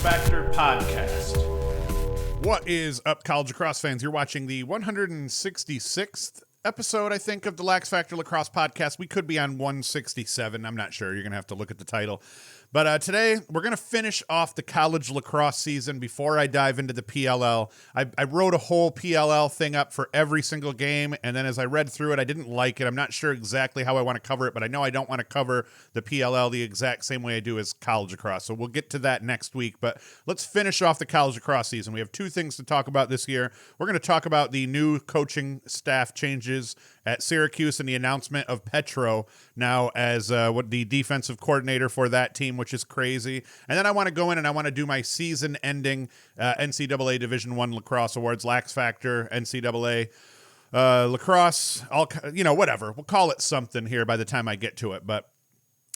LaxFactor podcast. What is up, college lacrosse fans? You're watching the 166th episode, I think, of the LaxFactor Lacrosse podcast. We could be on 167. I'm not sure. You're going to have to look at the title. But today, we're going to finish off the college lacrosse season before I dive into the PLL. I wrote a whole PLL thing up for every single game, and then as I read through it, I didn't like it. I'm not sure exactly how I want to cover it, but I know I don't want to cover the PLL the exact same way I do as college lacrosse. So we'll get to that next week, but let's finish off the college lacrosse season. We have two things to talk about this year. We're going to talk about the new coaching staff changes at Syracuse and the announcement of Petro now as what the defensive coordinator for that team, which is crazy. And then I want to go in and I want to do my season-ending NCAA Division I Lacrosse Awards, LaxFactor, NCAA Lacrosse, all whatever. We'll call it something here by the time I get to it, but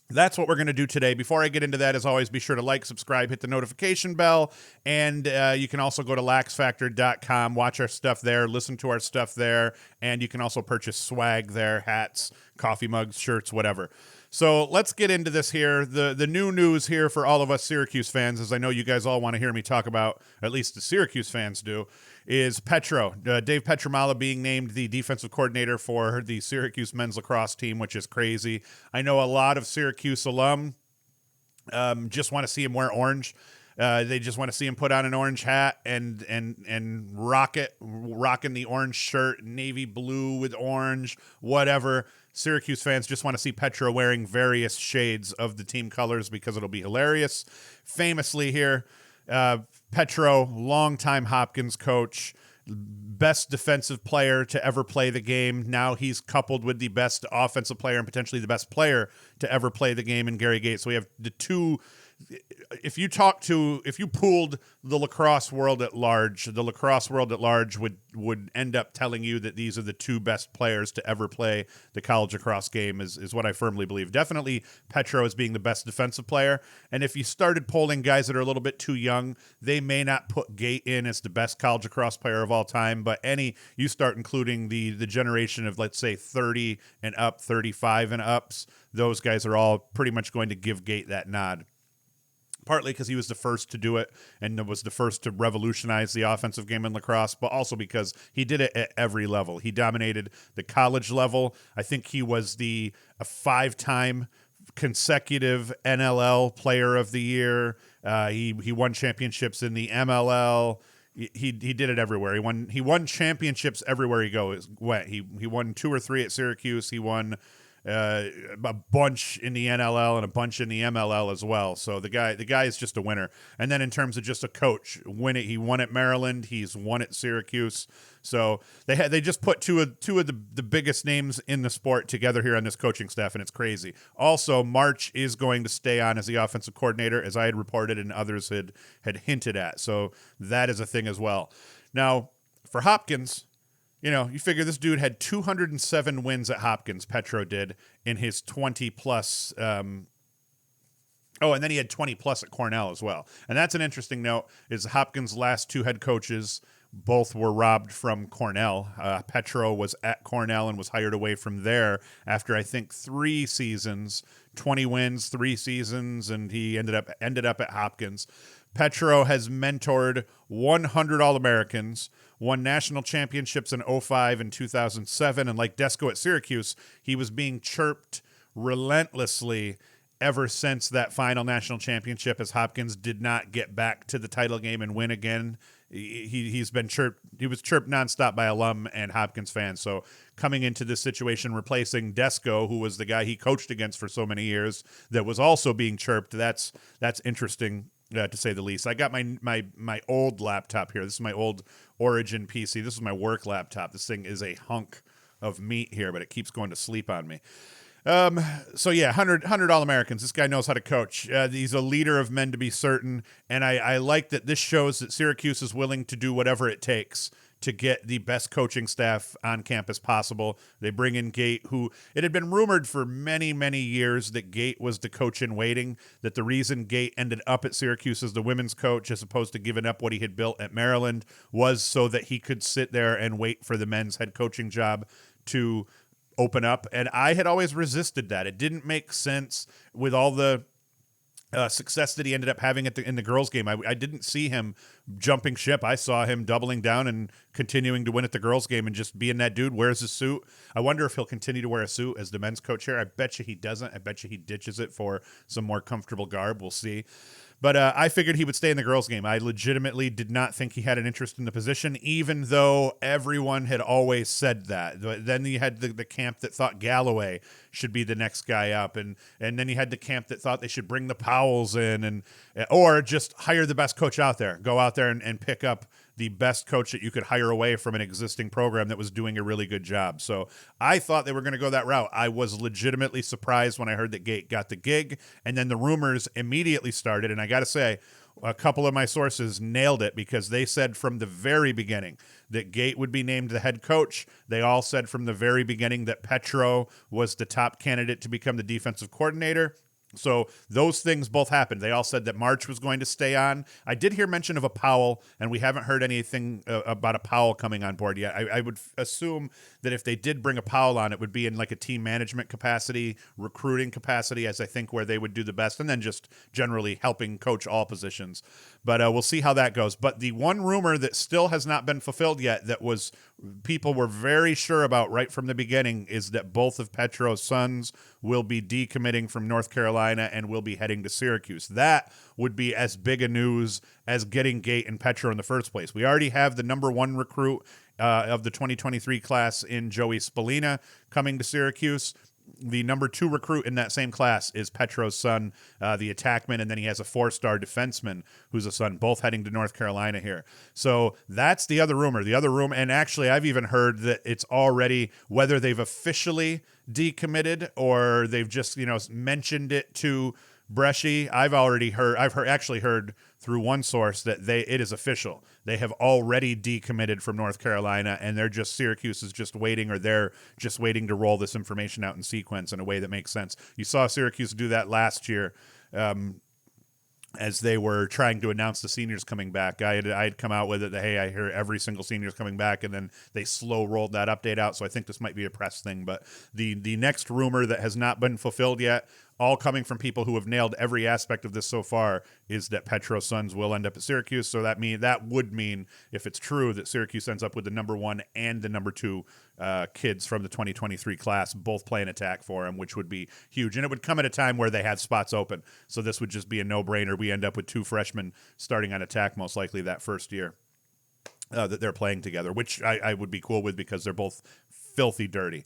that's what we're going to do today. Before I get into that, as always, be sure to like, subscribe, hit the notification bell, and you can also go to LaxFactor.com, watch our stuff there, listen to our stuff there, and you can also purchase swag there, hats, coffee mugs, shirts, whatever. So let's get into this here. The new news here for all of us Syracuse fans, as I know you guys all want to hear me talk about, at least the Syracuse fans do, is Petro. Dave Pietramala being named the defensive coordinator for the Syracuse men's lacrosse team, which is crazy. I know a lot of Syracuse alum just want to see him wear orange. They just want to see him put on an orange hat and rocking the orange shirt, navy blue with orange, whatever. Syracuse fans just want to see Petro wearing various shades of the team colors because it'll be hilarious. Famously here, Petro, longtime Hopkins coach, best defensive player to ever play the game. Now he's coupled with the best offensive player and potentially the best player to ever play the game in Gary Gait. So we have the two. If you pooled the lacrosse world at large, would end up telling you that these are the two best players to ever play the college lacrosse game is what I firmly believe. Definitely Petro as being the best defensive player. And if you started polling guys that are a little bit too young, they may not put Gait in as the best college lacrosse player of all time, but you start including the generation of, let's say, 30 and up, 35 and ups, those guys are all pretty much going to give Gait that nod. Partly because he was the first to do it and was the first to revolutionize the offensive game in lacrosse, but also because he did it at every level. He dominated the college level. I think he was a 5-time consecutive NLL Player of the Year. He won championships in the MLL. He did it everywhere. He won championships everywhere he went. He won 2 or 3 at Syracuse. He won a bunch in the NLL and a bunch in the MLL as well. So the guy is just a winner. And then in terms of just a coach, he won at Maryland. He's won at Syracuse. So they just put two of the biggest names in the sport together here on this coaching staff, and it's crazy. Also, March is going to stay on as the offensive coordinator, as I had reported and others had hinted at. So that is a thing as well. Now, for Hopkins, you figure this dude had 207 wins at Hopkins, Petro did, in his 20-plus. And then he had 20-plus at Cornell as well. And that's an interesting note, is Hopkins' last 2 head coaches both were robbed from Cornell. Petro was at Cornell and was hired away from there after, I think, 3 seasons, 20 wins, 3 seasons, and he ended up at Hopkins. Petro has mentored 100 All-Americans, won national championships in 2005 and 2007, and like Desko at Syracuse, he was being chirped relentlessly ever since that final national championship, as Hopkins did not get back to the title game and win again. He's been chirped. He was chirped nonstop by alum and Hopkins fans. So coming into this situation, replacing Desko, who was the guy he coached against for so many years, that was also being chirped. That's interesting. To say the least. I got my old laptop here. This is my old Origin PC. This is my work laptop. This thing is a hunk of meat here, but it keeps going to sleep on me. 100 All-Americans. This guy knows how to coach. He's a leader of men to be certain, and I like that this shows that Syracuse is willing to do whatever it takes to get the best coaching staff on campus possible. They bring in Gait, who it had been rumored for many, many years that Gait was the coach in waiting, that the reason Gait ended up at Syracuse as the women's coach as opposed to giving up what he had built at Maryland was so that he could sit there and wait for the men's head coaching job to open up. And I had always resisted that. It didn't make sense with all the success that he ended up having in the girls' game. I didn't see him jumping ship. I saw him doubling down and continuing to win at the girls' game and just being that dude, wears a suit. I wonder if he'll continue to wear a suit as the men's coach here. I bet you he doesn't. I bet you he ditches it for some more comfortable garb. We'll see. But I figured he would stay in the girls' game. I legitimately did not think he had an interest in the position, even though everyone had always said that. Then you had the camp that thought Galloway should be the next guy up, and then you had the camp that thought they should bring the Powells in, or just hire the best coach out there. Go out there and pick up the best coach that you could hire away from an existing program that was doing a really good job. So I thought they were going to go that route. I was legitimately surprised when I heard that Gait got the gig, and then the rumors immediately started. And I got to say, a couple of my sources nailed it, because they said from the very beginning that Gait would be named the head coach. They all said from the very beginning that Petro was the top candidate to become the defensive coordinator. So those things both happened. They all said that March was going to stay on. I did hear mention of a Powell, and we haven't heard anything about a Powell coming on board yet. I would assume that if they did bring a Powell on, it would be in like a team management capacity, recruiting capacity, as I think where they would do the best, and then just generally helping coach all positions. But we'll see how that goes. But the one rumor that still has not been fulfilled yet, that was people were very sure about right from the beginning, is that both of Petro's sons will be decommitting from North Carolina and will be heading to Syracuse. That would be as big a news as getting Gait and Petro in the first place. We already have the number one recruit of the 2023 class in Joey Spallina coming to Syracuse. The number two recruit in that same class is Petro's son, the attackman, and then he has a 4-star defenseman who's a son, both heading to North Carolina here. So that's the other rumor. The other rumor, and actually I've even heard that it's already, whether they've officially decommitted or they've just, mentioned it to Bresci. I've actually heard through one source that it is official. They have already decommitted from North Carolina, and Syracuse is just waiting, or they're just waiting to roll this information out in sequence in a way that makes sense. You saw Syracuse do that last year, as they were trying to announce the seniors coming back. I had come out with it that, hey, I hear every single senior's coming back, and then they slow rolled that update out. So I think this might be a press thing. But the next rumor that has not been fulfilled yet, all coming from people who have nailed every aspect of this so far, is that Petro's sons will end up at Syracuse. So that would mean, if it's true, that Syracuse ends up with the number one and the number two kids from the 2023 class both playing attack for him, which would be huge. And it would come at a time where they have spots open. So this would just be a no-brainer. We end up with two freshmen starting on attack most likely that first year that they're playing together, which I would be cool with, because they're both filthy dirty.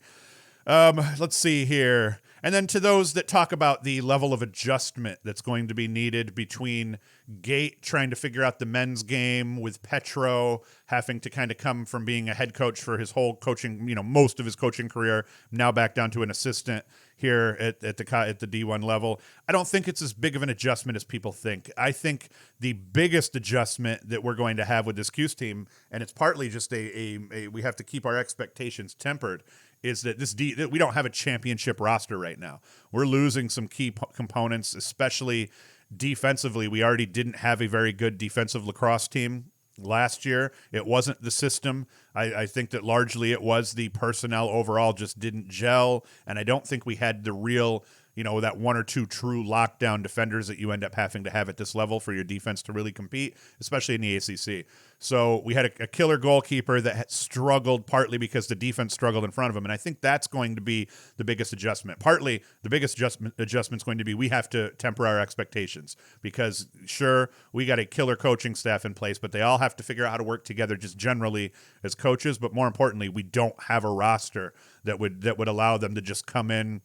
Let's see here. And then to those that talk about the level of adjustment that's going to be needed between Gait trying to figure out the men's game, with Petro having to kind of come from being a head coach for his whole coaching, most of his coaching career, now back down to an assistant here at the D1 level. I don't think it's as big of an adjustment as people think. I think the biggest adjustment that we're going to have with this Cuse team, and it's partly just we have to keep our expectations tempered, is that that we don't have a championship roster right now. We're losing some key components, especially defensively. We already didn't have a very good defensive lacrosse team last year. It wasn't the system. I think that largely it was the personnel overall just didn't gel, and I don't think we had the real, that one or two true lockdown defenders that you end up having to have at this level for your defense to really compete, especially in the ACC. So we had a killer goalkeeper that had struggled, partly because the defense struggled in front of him, and I think that's going to be the biggest adjustment. Partly, the biggest adjustment is going to be we have to temper our expectations, because sure, we got a killer coaching staff in place, but they all have to figure out how to work together just generally as coaches. But more importantly, we don't have a roster that would allow them to just come in,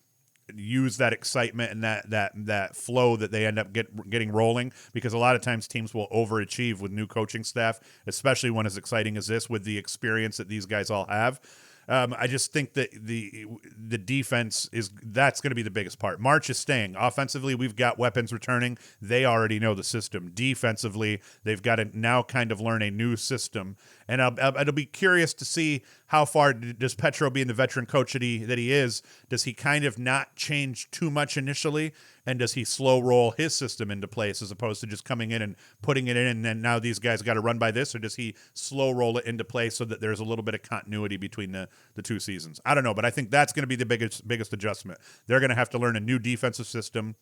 use that excitement and that flow that they end up getting rolling, because a lot of times teams will overachieve with new coaching staff, especially one as exciting as this, with the experience that these guys all have. I just think that the defense that's going to be the biggest part. March is staying. Offensively, we've got weapons returning. They already know the system. Defensively, they've got to now kind of learn a new system. And I'll be curious to see how far does Petro, being the veteran coach that he is, does he kind of not change too much initially, and does he slow roll his system into place as opposed to just coming in and putting it in and then now these guys got to run by this, or does he slow roll it into place so that there's a little bit of continuity between the two seasons? I don't know, but I think that's going to be the biggest adjustment. They're going to have to learn a new defensive system.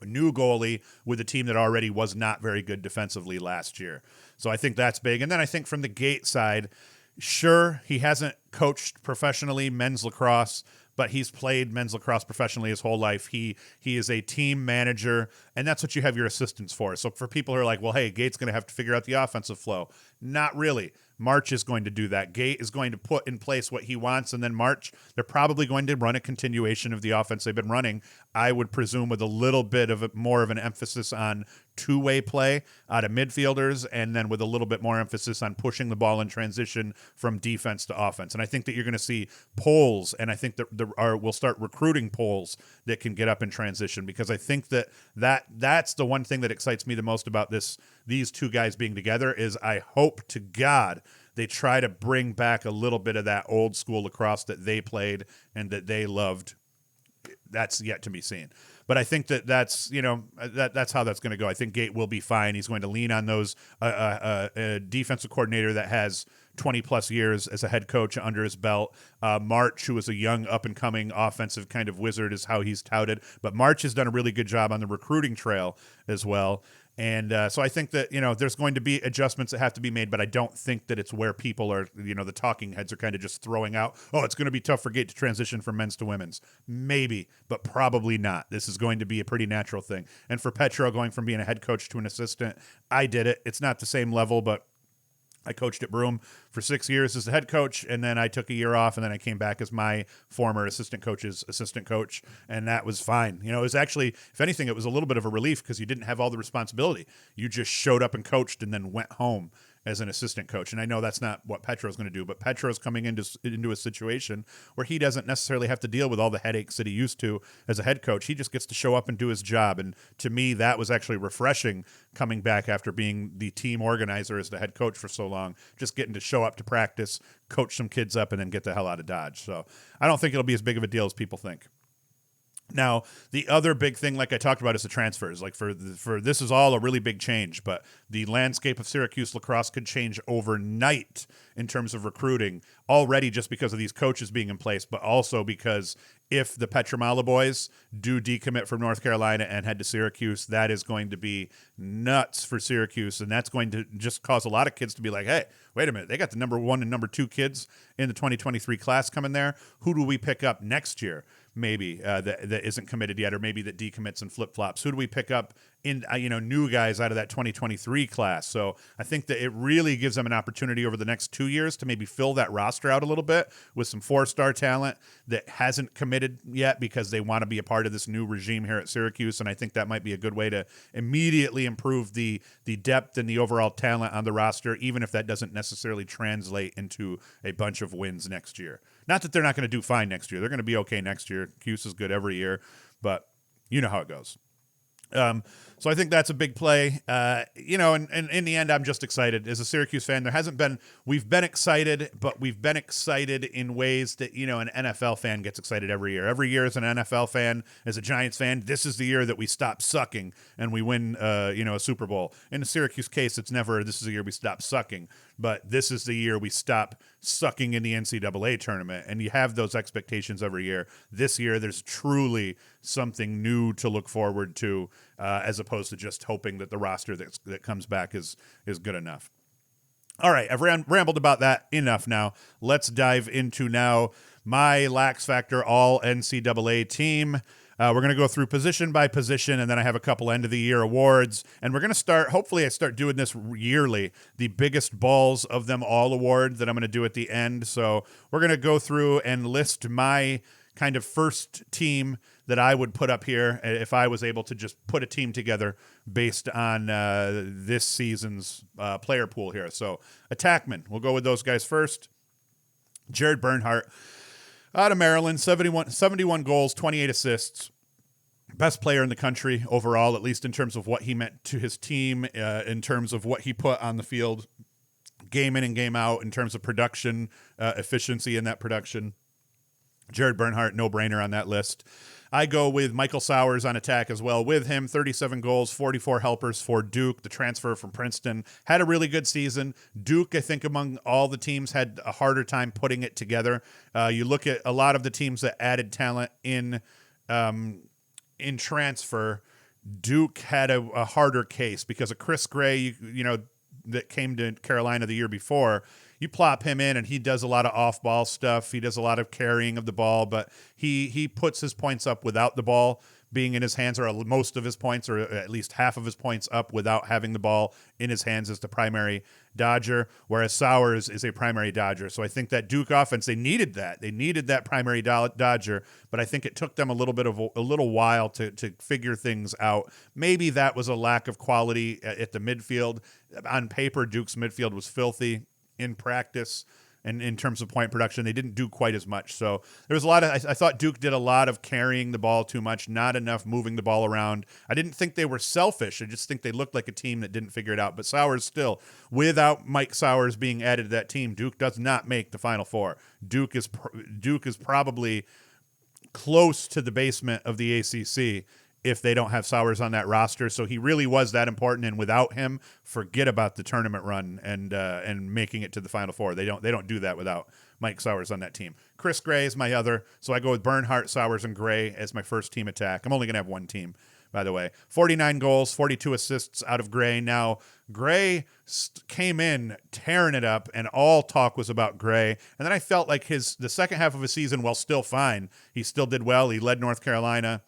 a new goalie with a team that already was not very good defensively last year. So I think that's big. And then I think from the Gait side, sure, he hasn't coached professionally men's lacrosse, but he's played men's lacrosse professionally his whole life. He is a team manager, and that's what you have your assistants for. So for people who are like, well, hey, Gait's going to have to figure out the offensive flow. Not really. March is going to do that. Gait is going to put in place what he wants, and then March, they're probably going to run a continuation of the offense they've been running, I would presume with a little bit of more of an emphasis on two-way play out of midfielders, and then with a little bit more emphasis on pushing the ball in transition from defense to offense. And I think that you're going to see polls, and I think that we'll start recruiting polls that can get up in transition, because I think that's the one thing that excites me the most about these two guys being together is I hope to God they try to bring back a little bit of that old school lacrosse that they played and that they loved. That's yet to be seen. But I think that's how that's going to go. I think Gait will be fine. He's going to lean on those a defensive coordinator that has 20 plus years as a head coach under his belt. March, who is a young up and coming offensive kind of wizard, is how he's touted. But March has done a really good job on the recruiting trail as well. And so I think that, there's going to be adjustments that have to be made, but I don't think that it's where people are, the talking heads are kind of just throwing out, oh, it's going to be tough for Gait to transition from men's to women's. Maybe, but probably not. This is going to be a pretty natural thing. And for Petro, going from being a head coach to an assistant, I did it. It's not the same level, but I coached at Broome for 6 years as the head coach, and then I took a year off, and then I came back as my former assistant coach's assistant coach, and that was fine. It was actually, if anything, it was a little bit of a relief because you didn't have all the responsibility. You just showed up and coached and then went home as an assistant coach. And I know that's not what Petro's going to do, but Petro's coming into a situation where he doesn't necessarily have to deal with all the headaches that he used to as a head coach. He just gets to show up and do his job. And to me, that was actually refreshing coming back after being the team organizer as the head coach for so long, just getting to show up to practice, coach some kids up, and then get the hell out of Dodge. So I don't think it'll be as big of a deal as people think. Now, the other big thing, like I talked about, is the transfers. Like for this is all a really big change, but the landscape of Syracuse lacrosse could change overnight in terms of recruiting already just because of these coaches being in place, but also because if the Pietramala boys do decommit from North Carolina and head to Syracuse, that is going to be nuts for Syracuse, and that's going to just cause a lot of kids to be like, hey, wait a minute, they got the number 1 and number 2 kids in the 2023 class coming there. Who do we pick up next year? Maybe that isn't committed yet, or maybe that decommits and flip-flops. Who do we pick up in new guys out of that 2023 class? So I think that it really gives them an opportunity over the next 2 years to maybe fill that roster out a little bit with some 4-star talent that hasn't committed yet because they want to be a part of this new regime here at Syracuse. And I think that might be a good way to immediately improve the depth and the overall talent on the roster, even if that doesn't necessarily translate into a bunch of wins next year. Not that they're not going to do fine next year. They're going to be okay next year. Cuse is good every year, but you know how it goes. So I think that's a big play. And in the end, I'm just excited as a Syracuse fan. We've been excited, but we've been excited in ways that, an NFL fan gets excited every year. Every year as an NFL fan, as a Giants fan, this is the year that we stop sucking and we win, a Super Bowl. In the Syracuse case, this is the year we stop sucking, but this is the year we stop sucking in the NCAA tournament. And you have those expectations every year. This year, there's truly something new to look forward to, as opposed to just hoping that the roster that comes back is good enough. All right, I've rambled about that enough now. Let's dive into now my LaxFactor all NCAA team. We're going to go through position by position, and then I have a couple end-of-the-year awards. And we're going to hopefully I start doing this yearly, the biggest balls of them all award that I'm going to do at the end. So we're going to go through and list my kind of first team that I would put up here if I was able to just put a team together based on this season's player pool here. So attackmen, we'll go with those guys first. Jared Bernhardt out of Maryland, 71 goals, 28 assists. Best player in the country overall, at least in terms of what he meant to his team, in terms of what he put on the field, game in and game out, in terms of production, efficiency in that production. Jared Bernhardt, no-brainer on that list. I go with Michael Sowers on attack as well with him. 37 goals, 44 helpers for Duke, the transfer from Princeton. Had a really good season. Duke, I think, among all the teams, had a harder time putting it together. You look at a lot of the teams that added talent in transfer, Duke had a harder case because of Chris Gray, that came to Carolina the year before. You plop him in and he does a lot of off-ball stuff. He does a lot of carrying of the ball, but he puts his points up without the ball being in his hands, or most of his points, or at least half of his points up without having the ball in his hands as the primary Dodger, whereas Sowers is a primary Dodger. So I think that Duke offense, they needed that. They needed that primary Dodger, but I think it took them a little while to figure things out. Maybe that was a lack of quality at the midfield. On paper, Duke's midfield was filthy. In practice and in terms of point production, they didn't do quite as much. So there was a lot of, I thought Duke did a lot of carrying the ball too much, not enough moving the ball around. I didn't think they were selfish. I just think they looked like a team that didn't figure it out. But Sowers still, without Mike Sowers being added to that team, Duke does not make the Final Four. Duke is probably close to the basement of the ACC if they don't have Sowers on that roster. So he really was that important, and without him, forget about the tournament run and making it to the Final Four. They don't do that without Mike Sowers on that team. Chris Gray is my other, so I go with Bernhardt, Sowers, and Gray as my first team attack. I'm only going to have one team, by the way. 49 goals, 42 assists out of Gray. Now, Gray came in tearing it up, and all talk was about Gray. And then I felt like the second half of his season, while still fine, he still did well. He led North Carolina,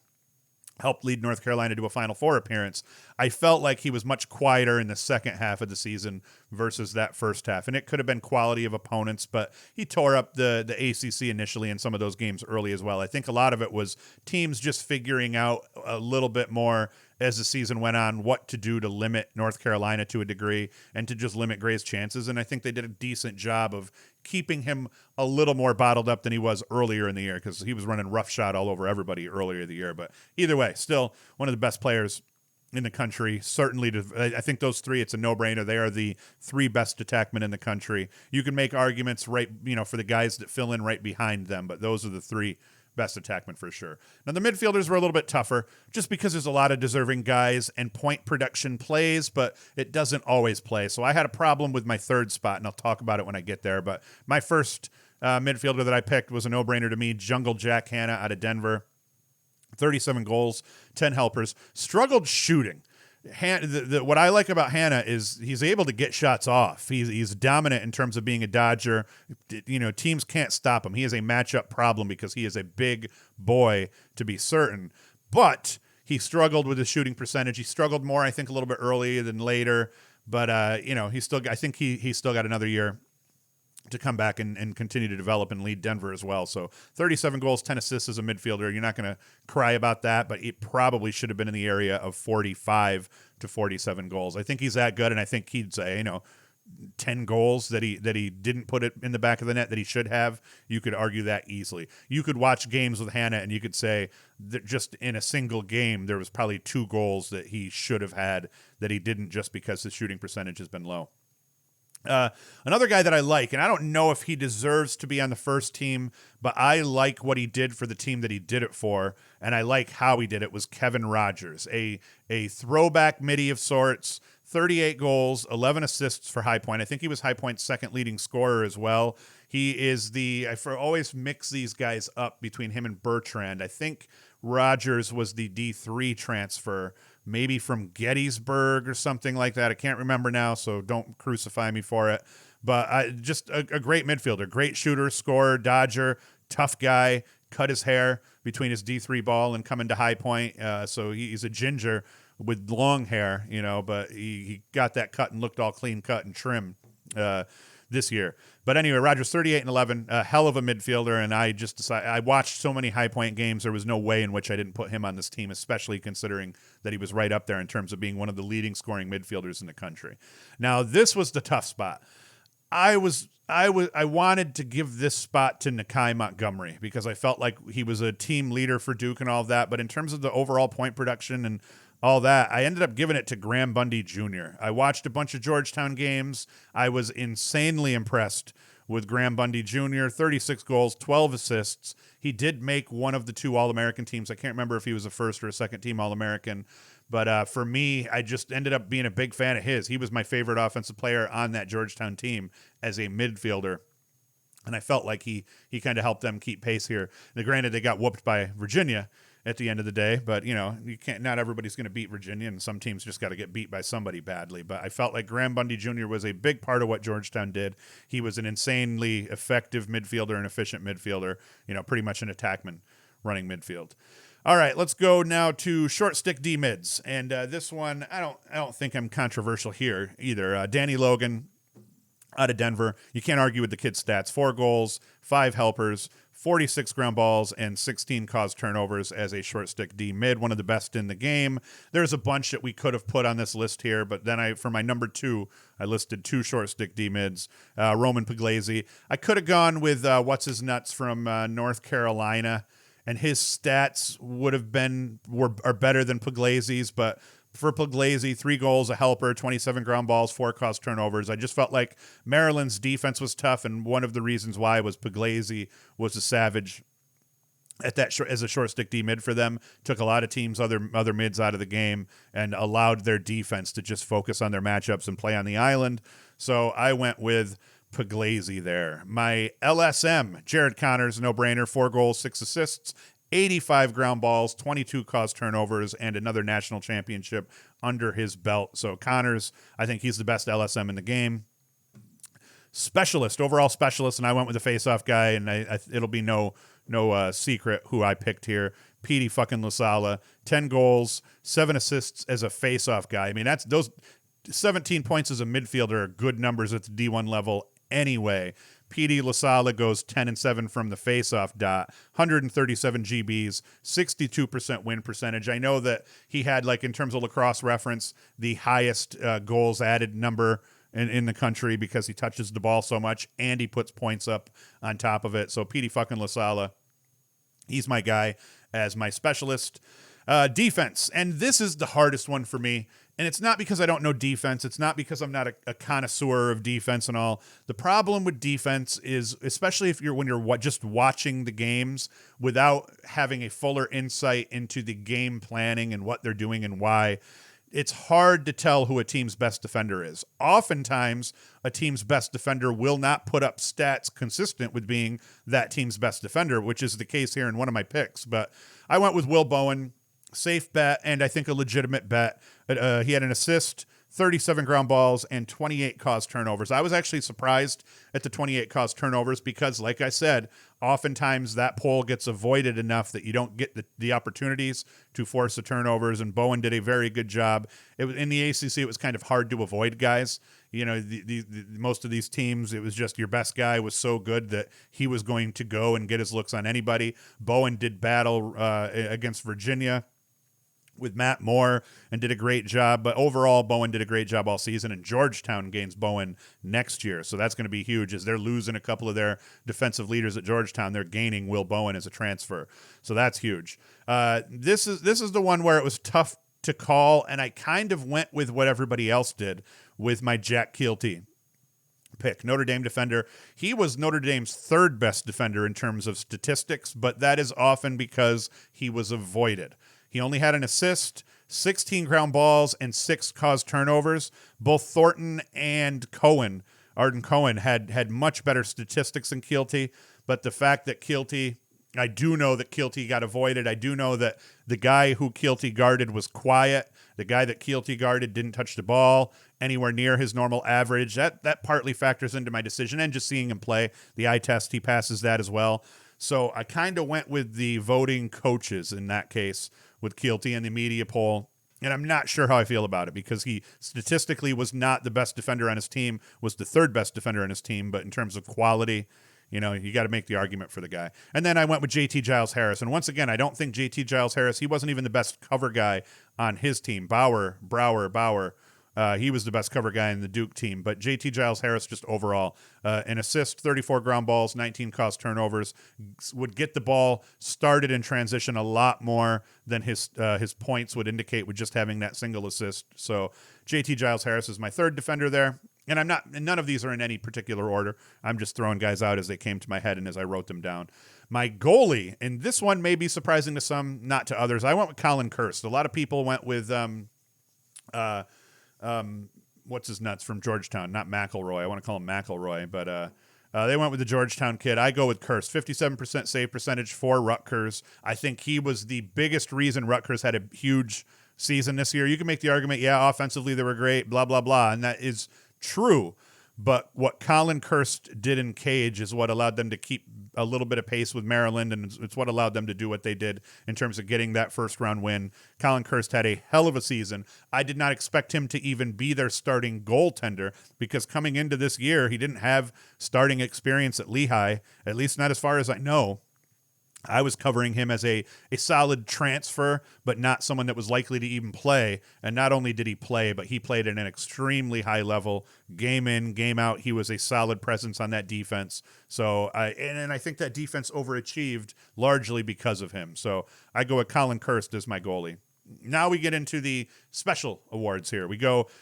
helped lead North Carolina to a Final Four appearance. I felt like he was much quieter in the second half of the season versus that first half. And it could have been quality of opponents, but he tore up the ACC initially in some of those games early as well. I think a lot of it was teams just figuring out a little bit more as the season went on what to do to limit North Carolina to a degree and to just limit Gray's chances. And I think they did a decent job of keeping him a little more bottled up than he was earlier in the year, because he was running roughshod all over everybody earlier in the year. But either way, still one of the best players in the country. Certainly, I think those three, it's a no-brainer. They are the three best attackmen in the country. You can make arguments for the guys that fill in right behind them, but those are the three best attackmen for sure. Now, the midfielders were a little bit tougher just because there's a lot of deserving guys and point production plays, but it doesn't always play. So I had a problem with my third spot, and I'll talk about it when I get there. But my first midfielder that I picked was a no-brainer to me, Jungle Jack Hanna out of Denver. 37 goals, 10 helpers. Struggled shooting. What I like about Hanna is he's able to get shots off. He's dominant in terms of being a Dodger. Teams can't stop him. He is a matchup problem because he is a big boy, to be certain. But he struggled with his shooting percentage. He struggled more, I think, a little bit earlier than later. But I think he still got another year to come back and continue to develop and lead Denver as well. So 37 goals, 10 assists as a midfielder. You're not going to cry about that, but it probably should have been in the area of 45 to 47 goals. I think he's that good, and I think he'd say, 10 goals that he didn't put it in the back of the net that he should have. You could argue that easily. You could watch games with Hanna, and you could say that just in a single game, there was probably 2 goals that he should have had that he didn't, just because his shooting percentage has been low. Another guy that I like, and I don't know if he deserves to be on the first team, but I like what he did for the team that he did it for, and I like how he did it, was Kevin Rogers, a throwback midi of sorts, 38 goals, 11 assists for High Point. I think he was High Point's second leading scorer as well. He is I always mix these guys up between him and Bertrand. I think Rogers was the D3 transfer, maybe from Gettysburg or something like that. I can't remember now, so don't crucify me for it. But just a great midfielder, great shooter, scorer, Dodger, tough guy, cut his hair between his D3 ball and coming to High Point. So he's a ginger with long hair, but he got that cut and looked all clean cut and trim this year. But anyway, Rogers 38 and 11, a hell of a midfielder, and I just decided, I watched so many High Point games, there was no way in which I didn't put him on this team, especially considering that he was right up there in terms of being one of the leading scoring midfielders in the country. Now, this was the tough spot. I wanted to give this spot to Nakai Montgomery because I felt like he was a team leader for Duke and all of that, but in terms of the overall point production and all that, I ended up giving it to Graham Bundy Jr. I watched a bunch of Georgetown games. I was insanely impressed with Graham Bundy Jr., 36 goals, 12 assists. He did make one of the 2 All-American teams. I can't remember if he was a first or a second team All-American. But for me, I just ended up being a big fan of his. He was my favorite offensive player on that Georgetown team as a midfielder. And I felt like he kind of helped them keep pace here. Now, granted, they got whooped by Virginia at the end of the day. But, you know, not everybody's going to beat Virginia, and some teams just got to get beat by somebody badly. But I felt like Graham Bundy Jr. was a big part of what Georgetown did. He was an insanely effective midfielder and efficient midfielder, you know, pretty much an attackman running midfield. All right, let's go now to short stick D mids. And this one, I don't think I'm controversial here either. Danny Logan out of Denver. You can't argue with the kid's stats. 4 goals, 5 helpers, 46 ground balls, and 16 caused turnovers as a short stick D mid, one of the best in the game. There's a bunch that we could have put on this list here, but then for my number 2, I listed 2 short stick D mids. Roman Pugliese. I could have gone with what's his nuts from North Carolina, and his stats are better than Pugliese's, but for Pugliese, 3 goals, a helper, 27 ground balls, 4 caused turnovers. I just felt like Maryland's defense was tough, and one of the reasons why was Pugliese was a savage at that as a short stick D mid for them. Took a lot of teams, other mids out of the game, and allowed their defense to just focus on their matchups and play on the island. So I went with Pugliese there. My LSM, Jared Connors, no-brainer, 4 goals, 6 assists, 85 ground balls, 22 caused turnovers, and another national championship under his belt. So Connors, I think he's the best LSM in the game. Specialist, overall specialist, and I went with the face-off guy, and it'll be no secret who I picked here. Petey fucking Lasala, 10 goals, 7 assists as a face-off guy. I mean, that's those 17 points as a midfielder are good numbers at the D1 level anyway. Petey Lasala goes 10-7 from the face-off dot, 137 GBs, 62% win percentage. I know that he had, like, in terms of Lacrosse reference, the highest goals added number in the country because he touches the ball so much and he puts points up on top of it. So Petey fucking Lasala, he's my guy as my specialist. Defense, and this is the hardest one for me. And it's not because I don't know defense. It's not because I'm not a connoisseur of defense and all. The problem with defense is, especially when you're just watching the games without having a fuller insight into the game planning and what they're doing and why, it's hard to tell who a team's best defender is. Oftentimes, a team's best defender will not put up stats consistent with being that team's best defender, which is the case here in one of my picks. But I went with Will Bowen. Safe bet, and I think a legitimate bet. He had an assist, 37 ground balls, and 28 caused turnovers. I was actually surprised at the 28 caused turnovers because, like I said, oftentimes that poll gets avoided enough that you don't get the opportunities to force the turnovers, and Bowen did a very good job. In the ACC, it was kind of hard to avoid guys. You know, most of these teams, it was just your best guy was so good that he was going to go and get his looks on anybody. Bowen did battle against Virginia with Matt Moore and did a great job. But overall, Bowen did a great job all season, and Georgetown gains Bowen next year. So that's going to be huge as they're losing a couple of their defensive leaders at Georgetown. They're gaining Will Bowen as a transfer. So that's huge. This is the one where it was tough to call, and I kind of went with what everybody else did with my Jack Keelty pick. Notre Dame defender. He was Notre Dame's 3rd best defender in terms of statistics, but that is often because he was avoided. He only had an assist, 16 ground balls, and 6 caused turnovers. Both Thornton and Arden Cohen, had much better statistics than Keelty, but the fact that Keelty, I do know that Keelty got avoided. I do know that the guy who Keelty guarded was quiet. The guy that Keelty guarded didn't touch the ball anywhere near his normal average. That partly factors into my decision, and just seeing him play. The eye test, he passes that as well. So I kind of went with the voting coaches in that case with Keelty and the media poll. And I'm not sure how I feel about it because he statistically was not the best defender on his team, was the 3rd best defender on his team. But in terms of quality, you know, you got to make the argument for the guy. And then I went with JT Giles Harris. And once again, I don't think JT Giles Harris, he wasn't even the best cover guy on his team. Bauer. He was the best cover guy in the Duke team. But JT Giles Harris, just overall, an assist, 34 ground balls, 19 caused turnovers, would get the ball started in transition a lot more than his points would indicate with just having that single assist. So JT Giles Harris is my 3rd defender there. And none of these are in any particular order. I'm just throwing guys out as they came to my head and as I wrote them down. My goalie, and this one may be surprising to some, not to others. I went with Colin Kirst. A lot of people went with what's his nuts from Georgetown, not McElroy. I want to call him McElroy, but They went with the Georgetown kid. I go with Kurse. 57% save percentage for Rutgers. I think he was the biggest reason Rutgers had a huge season this year. You can make the argument, yeah, offensively they were great, blah, blah, blah, and that is true. But what Colin Kirst did in Cage is what allowed them to keep a little bit of pace with Maryland, and it's what allowed them to do what they did in terms of getting that first-round win. Colin Kirst had a hell of a season. I did not expect him to even be their starting goaltender because coming into this year, he didn't have starting experience at Lehigh, at least not as far as I know. I was covering him as a solid transfer, but not someone that was likely to even play. And not only did he play, but he played at an extremely high level, game in, game out. He was a solid presence on that defense. So, I think that defense overachieved largely because of him. So I go with Colin Kirst as my goalie. Now we get into the special awards here. We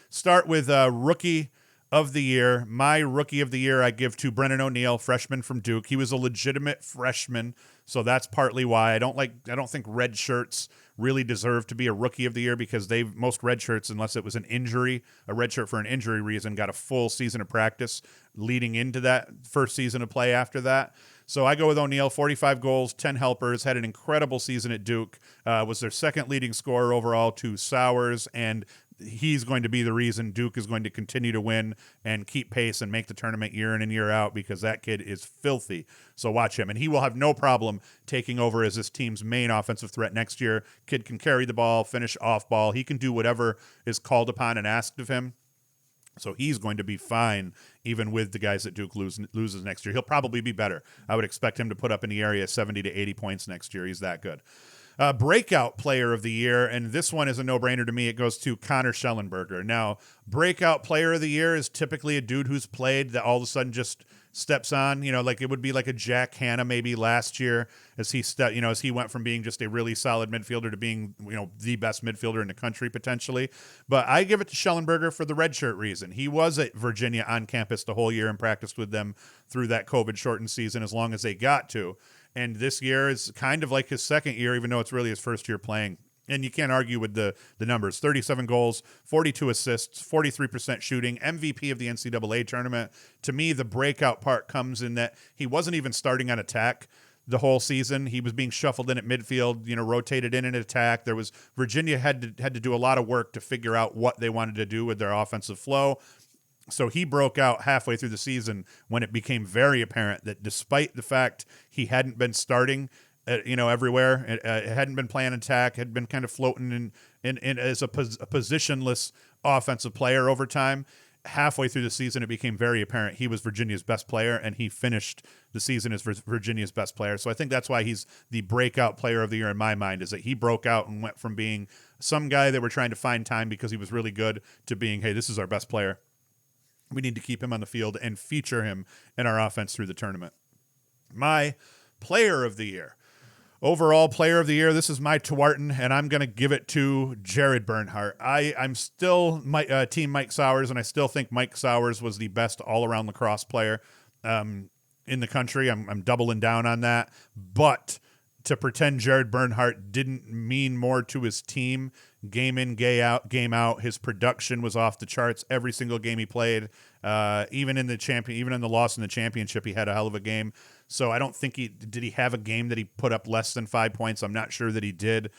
start with Rookie of the Year. My Rookie of the Year I give to Brennan O'Neill, freshman from Duke. He was a legitimate freshman, so that's partly why I don't think red shirts really deserve to be a Rookie of the Year because most red shirts, unless it was an injury, a red shirt for an injury reason, got a full season of practice leading into that first season of play after that. So I go with O'Neill, 45 goals, 10 helpers, had an incredible season at Duke, was their second leading scorer overall to Sowers, and he's going to be the reason Duke is going to continue to win and keep pace and make the tournament year in and year out because that kid is filthy. So watch him. And he will have no problem taking over as this team's main offensive threat next year. Kid can carry the ball, finish off ball. He can do whatever is called upon and asked of him. So he's going to be fine even with the guys that Duke loses next year. He'll probably be better. I would expect him to put up in the area 70 to 80 points next year. He's that good. Breakout Player of the Year, and this one is a no-brainer to me. It goes to Connor Schellenberger. Now, Breakout Player of the Year is typically a dude who's played that all of a sudden just steps on, like it would be like a Jack Hanna maybe last year as he went from being just a really solid midfielder to being, the best midfielder in the country potentially. But I give it to Schellenberger for the redshirt reason. He was at Virginia on campus the whole year and practiced with them through that COVID-shortened season as long as they got to. And this year is kind of like his second year, even though it's really his first year playing. And you can't argue with the numbers. 37 goals, 42 assists, 43% shooting, MVP of the NCAA tournament. To me, the breakout part comes in that he wasn't even starting on attack the whole season. He was being shuffled in at midfield, rotated in attack. Virginia had to do a lot of work to figure out what they wanted to do with their offensive flow. So he broke out halfway through the season when it became very apparent that despite the fact he hadn't been starting, everywhere, it hadn't been playing attack, had been kind of floating in as a positionless offensive player over time. Halfway through the season, it became very apparent he was Virginia's best player, and he finished the season as Virginia's best player. So I think that's why he's the breakout player of the year in my mind, is that he broke out and went from being some guy that we're trying to find time because he was really good to being, hey, this is our best player. We need to keep him on the field and feature him in our offense through the tournament. My player of the year. Overall player of the year, this is my Twarton, and I'm going to give it to Jared Bernhardt. I'm still team Mike Sowers, and I still think Mike Sowers was the best all-around lacrosse player in the country. I'm doubling down on that. But to pretend Jared Bernhardt didn't mean more to his team, game in, game out, his production was off the charts every single game he played. Even in the loss in the championship, he had a hell of a game. So I don't think did he have a game that he put up less than 5 points. I'm not sure that he did.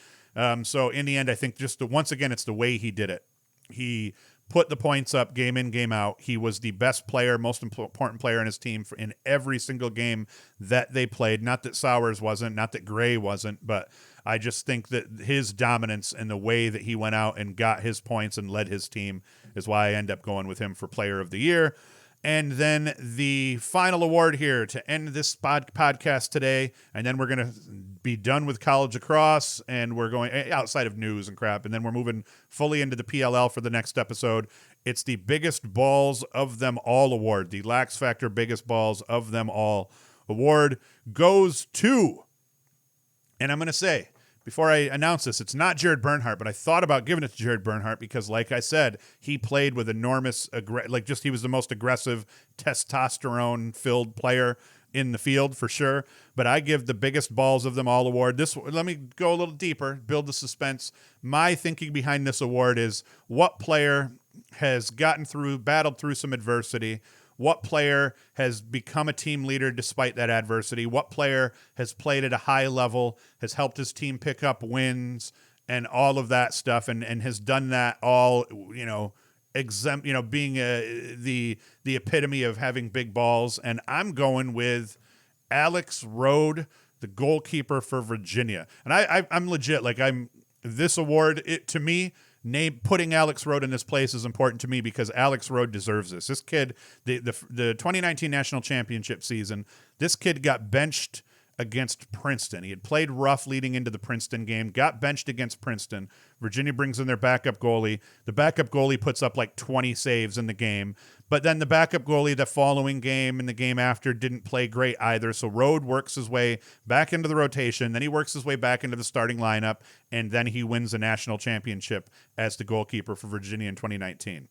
So in the end, I think once again, it's the way he did it. He put the points up game in, game out. He was the best player, most important player in his team in every single game that they played. Not that Sowers wasn't, not that Gray wasn't, but I just think that his dominance and the way that he went out and got his points and led his team is why I end up going with him for player of the year. And then the final award here to end this podcast today, and then we're going to be done with college lacrosse, and we're going outside of news and crap, and then we're moving fully into the PLL for the next episode. It's the Biggest Balls of Them All award. The LaxFactor Biggest Balls of Them All award goes to, and I'm going to say, before I announce this, it's not Jared Bernhardt, but I thought about giving it to Jared Bernhardt because, like I said, he played with enormous, he was the most aggressive, testosterone-filled player in the field for sure. But I give the Biggest Balls of Them All award. Let me go a little deeper, build the suspense. My thinking behind this award is what player has battled through some adversity, what player has become a team leader despite that adversity, what player has played at a high level, has helped his team pick up wins and all of that stuff, and has done that all, being the epitome of having big balls. And I'm going with Alex Rode, the goalkeeper for Virginia. And I'm legit, this award, to me, putting Alex Rode in this place is important to me because Alex Rode deserves this. This kid, the 2019 national championship season, this kid got benched against Princeton. He had played rough leading into the Princeton game, got benched against Princeton. Virginia brings in their backup goalie. The backup goalie puts up 20 saves in the game, but then the backup goalie the following game and the game after didn't play great either. So Rode works his way back into the rotation, then he works his way back into the starting lineup, and then he wins the national championship as the goalkeeper for Virginia in 2019.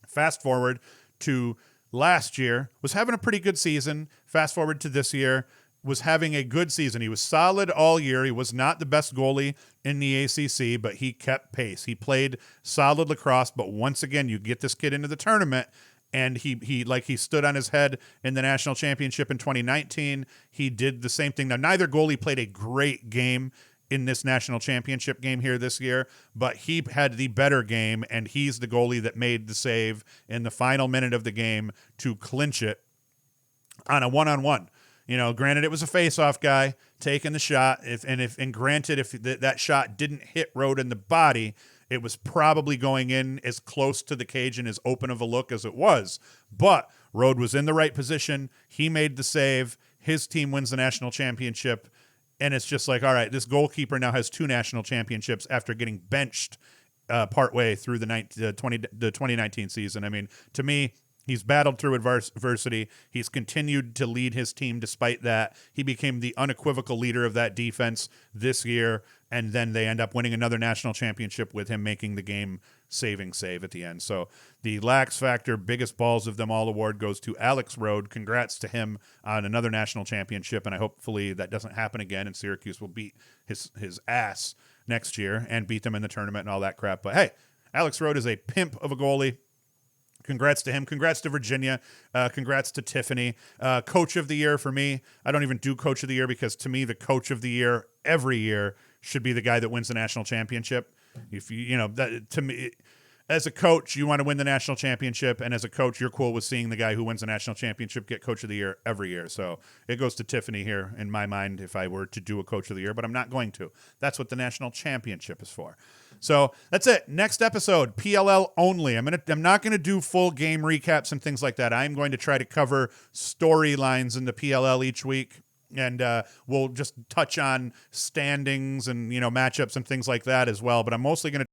Fast forward to last year, was having a pretty good season. Fast forward to this year, was having a good season. He was solid all year. He was not the best goalie in the ACC, but he kept pace. He played solid lacrosse, but once again, you get this kid into the tournament, and he stood on his head in the national championship in 2019. He did the same thing. Now, neither goalie played a great game in this national championship game here this year, but he had the better game, and he's the goalie that made the save in the final minute of the game to clinch it on a one-on-one. Granted, it was a face-off guy taking the shot. Granted, if that shot didn't hit Rode in the body, it was probably going in as close to the cage and as open of a look as it was. But Rode was in the right position. He made the save. His team wins the national championship. And it's just all right, this goalkeeper now has 2 national championships after getting benched partway through the 2019 season. I mean, to me, he's battled through adversity. He's continued to lead his team despite that. He became the unequivocal leader of that defense this year, and then they end up winning another national championship with him making the game-saving save at the end. So the LaxFactor Biggest Balls of Them All award goes to Alex Rode. Congrats to him on another national championship, and hopefully that doesn't happen again, and Syracuse will beat his ass next year and beat them in the tournament and all that crap. But hey, Alex Rode is a pimp of a goalie. Congrats to him. Congrats to Virginia. Congrats to Tiffany. Coach of the year for me. I don't even do coach of the year because to me, the coach of the year every year should be the guy that wins the national championship. If to me, as a coach, you want to win the national championship, and as a coach, you're cool with seeing the guy who wins the national championship get coach of the year every year. So it goes to Tiffany here in my mind if I were to do a coach of the year, but I'm not going to. That's what the national championship is for. So that's it. Next episode, PLL only. I'm not gonna do full game recaps and things like that. I'm going to try to cover storylines in the PLL each week, and we'll just touch on standings and matchups and things like that as well. But I'm mostly going to